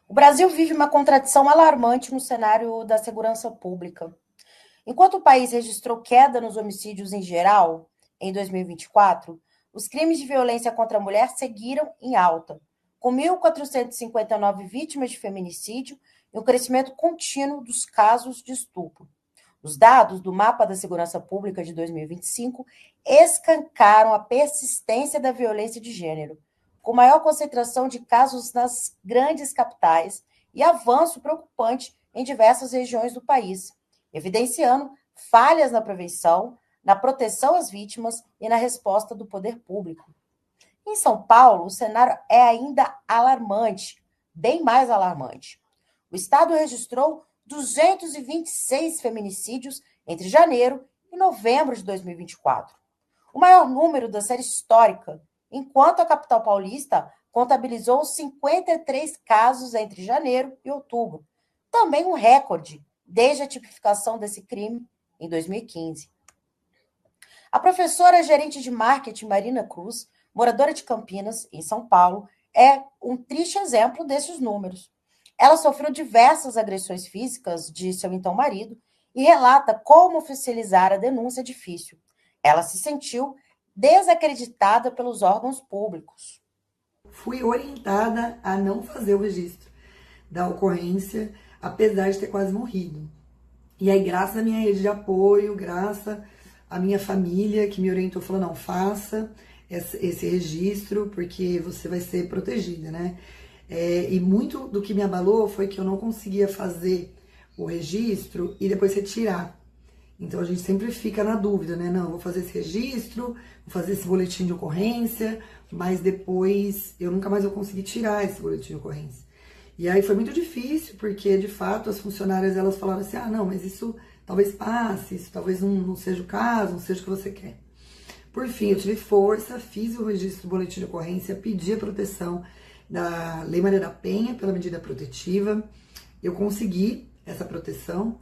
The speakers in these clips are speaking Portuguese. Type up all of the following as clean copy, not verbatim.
O Brasil vive uma contradição alarmante no cenário da segurança pública. Enquanto o país registrou queda nos homicídios em geral, em 2024, os crimes de violência contra a mulher seguiram em alta, com 1.459 vítimas de feminicídio e um crescimento contínuo dos casos de estupro. Os dados do Mapa da Segurança Pública de 2025 escancaram a persistência da violência de gênero, com maior concentração de casos nas grandes capitais e avanço preocupante em diversas regiões do país, evidenciando falhas na prevenção, na proteção às vítimas e na resposta do poder público. Em São Paulo, o cenário é ainda alarmante, bem mais alarmante. O estado registrou 226 feminicídios entre janeiro e novembro de 2024, o maior número da série histórica, enquanto a capital paulista contabilizou 53 casos entre janeiro e outubro, também um recorde desde a tipificação desse crime em 2015. A professora gerente de marketing Marina Cruz, moradora de Campinas, em São Paulo, é um triste exemplo desses números. Ela sofreu diversas agressões físicas de seu então marido e relata como oficializar a denúncia é difícil. Ela se sentiu desacreditada pelos órgãos públicos. Fui orientada a não fazer o registro da ocorrência, apesar de ter quase morrido. E aí, graças à minha rede de apoio, graças à minha família que me orientou, falou, não, faça esse registro, porque você vai ser protegida, né? E muito do que me abalou foi que eu não conseguia fazer o registro e depois retirar. Então a gente sempre fica na dúvida, né? Não, vou fazer esse registro, vou fazer esse boletim de ocorrência, mas depois eu nunca mais vou conseguir tirar esse boletim de ocorrência. E aí foi muito difícil, porque de fato as funcionárias elas falaram assim, ah, não, mas isso talvez passe, isso talvez não seja o caso, não seja o que você quer. Por fim, eu tive força, fiz o registro do boletim de ocorrência, pedi a proteção da Lei Maria da Penha pela medida protetiva, eu consegui essa proteção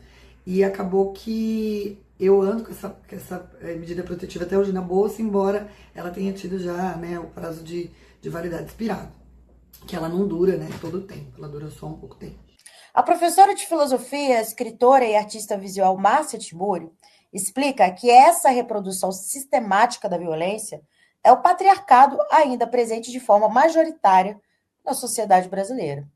e acabou que eu ando com essa medida protetiva até hoje na bolsa, embora ela tenha tido já, né, o prazo de validade expirado, que ela não dura, né, todo o tempo, ela dura só um pouco tempo. A professora de filosofia, escritora e artista visual Márcia Tiburi explica que essa reprodução sistemática da violência é o patriarcado ainda presente de forma majoritária na sociedade brasileira.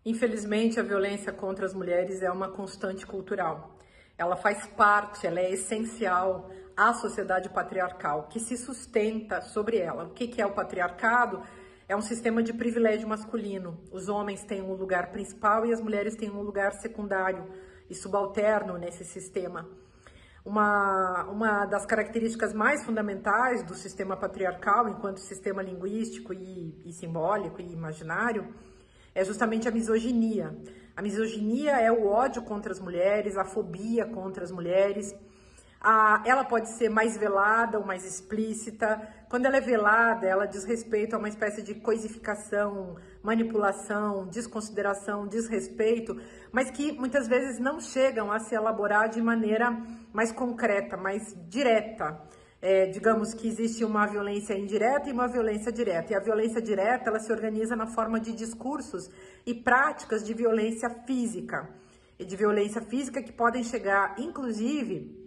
Infelizmente, a violência contra as mulheres é uma constante cultural. Ela faz parte, ela é essencial à sociedade patriarcal, que se sustenta sobre ela. O que é o patriarcado? É um sistema de privilégio masculino. Os homens têm um lugar principal e as mulheres têm um lugar secundário e subalterno nesse sistema. Uma das características mais fundamentais do sistema patriarcal, enquanto sistema linguístico e simbólico e imaginário, é justamente a misoginia. A misoginia é o ódio contra as mulheres, a fobia contra as mulheres. Ela pode ser mais velada ou mais explícita. Quando ela é velada, ela diz respeito a uma espécie de coisificação, manipulação, desconsideração, desrespeito, mas que muitas vezes não chegam a se elaborar de maneira mais concreta, mais direta. Digamos que existe uma violência indireta e uma violência direta. E a violência direta, ela se organiza na forma de discursos e práticas de violência física. E de violência física que podem chegar, inclusive,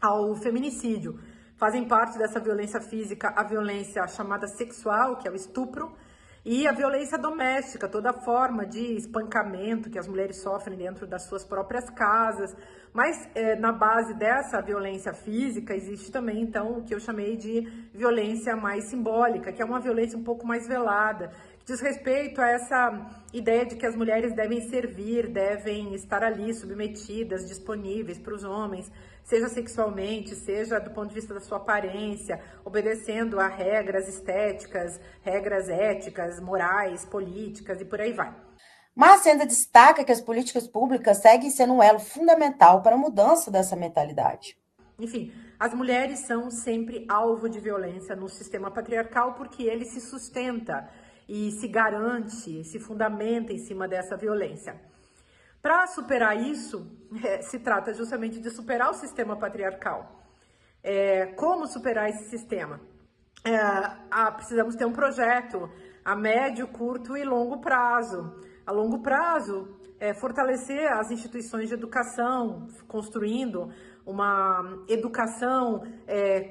ao feminicídio. Fazem parte dessa violência física a violência chamada sexual, que é o estupro, e a violência doméstica, toda forma de espancamento que as mulheres sofrem dentro das suas próprias casas. Mas na base dessa violência física existe também, então, o que eu chamei de violência mais simbólica, que é uma violência um pouco mais velada, que diz respeito a essa ideia de que as mulheres devem servir, devem estar ali submetidas, disponíveis para os homens, seja sexualmente, seja do ponto de vista da sua aparência, obedecendo a regras estéticas, regras éticas, morais, políticas e por aí vai. Márcia ainda destaca que as políticas públicas seguem sendo um elo fundamental para a mudança dessa mentalidade. Enfim, as mulheres são sempre alvo de violência no sistema patriarcal porque ele se sustenta e se garante, se fundamenta em cima dessa violência. Para superar isso, se trata justamente de superar o sistema patriarcal. Como superar esse sistema? Precisamos ter um projeto a médio, curto e longo prazo. a longo prazo, fortalecer as instituições de educação, construindo uma educação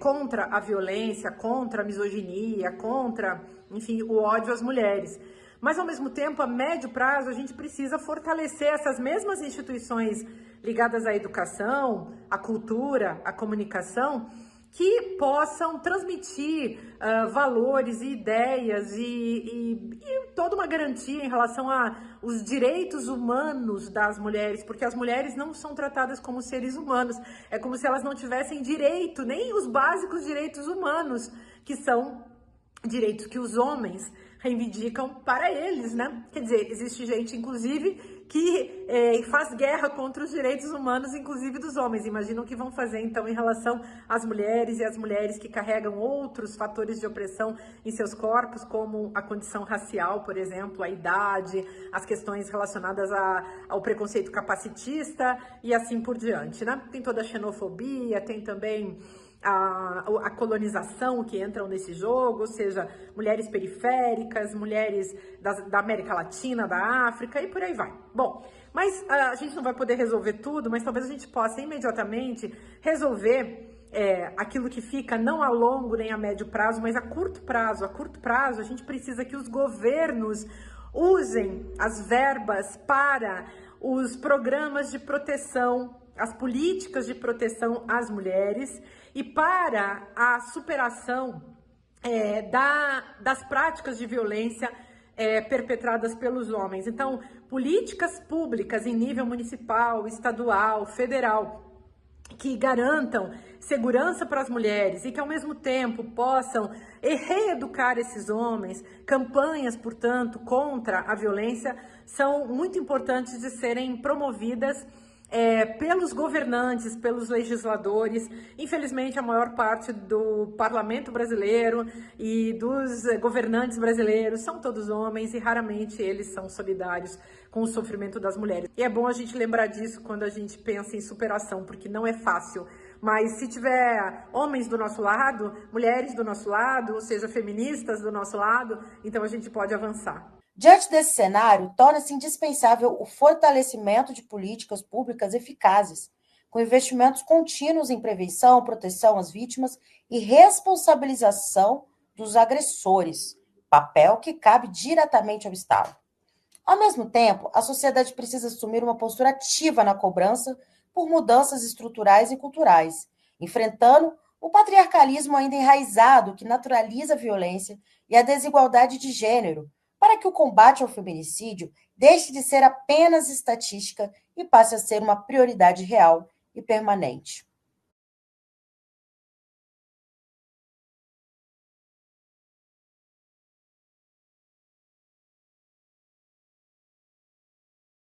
contra a violência, contra a misoginia, contra, enfim, o ódio às mulheres. Mas, ao mesmo tempo, a médio prazo, a gente precisa fortalecer essas mesmas instituições ligadas à educação, à cultura, à comunicação, que possam transmitir valores e ideias e toda uma garantia em relação aos direitos humanos das mulheres, porque as mulheres não são tratadas como seres humanos, é como se elas não tivessem direito, nem os básicos direitos humanos, que são direitos que os homens reivindicam para eles, né? Quer dizer, existe gente, inclusive, que faz guerra contra os direitos humanos, inclusive dos homens. Imaginam o que vão fazer, então, em relação às mulheres e às mulheres que carregam outros fatores de opressão em seus corpos, como a condição racial, por exemplo, a idade, as questões relacionadas ao preconceito capacitista e assim por diante, né? Tem toda a xenofobia, tem também a colonização que entram nesse jogo, ou seja, mulheres periféricas, mulheres da América Latina, da África e por aí vai. Bom, mas a gente não vai poder resolver tudo, mas talvez a gente possa imediatamente resolver aquilo que fica não a longo nem a médio prazo, mas a curto prazo. A curto prazo, a gente precisa que os governos usem as verbas para os programas de proteção, as políticas de proteção às mulheres e para a superação das práticas de violência perpetradas pelos homens. Então, políticas públicas em nível municipal, estadual, federal, que garantam segurança para as mulheres e que, ao mesmo tempo, possam reeducar esses homens, campanhas, portanto, contra a violência, são muito importantes de serem promovidas pelos governantes, pelos legisladores. Infelizmente, a maior parte do parlamento brasileiro e dos governantes brasileiros são todos homens e raramente eles são solidários com o sofrimento das mulheres. E é bom a gente lembrar disso quando a gente pensa em superação, porque não é fácil. Mas se tiver homens do nosso lado, mulheres do nosso lado, ou seja, feministas do nosso lado, então a gente pode avançar. Diante desse cenário, torna-se indispensável o fortalecimento de políticas públicas eficazes, com investimentos contínuos em prevenção, proteção às vítimas e responsabilização dos agressores, papel que cabe diretamente ao Estado. Ao mesmo tempo, a sociedade precisa assumir uma postura ativa na cobrança por mudanças estruturais e culturais, enfrentando o patriarcalismo ainda enraizado que naturaliza a violência e a desigualdade de gênero, para que o combate ao feminicídio deixe de ser apenas estatística e passe a ser uma prioridade real e permanente.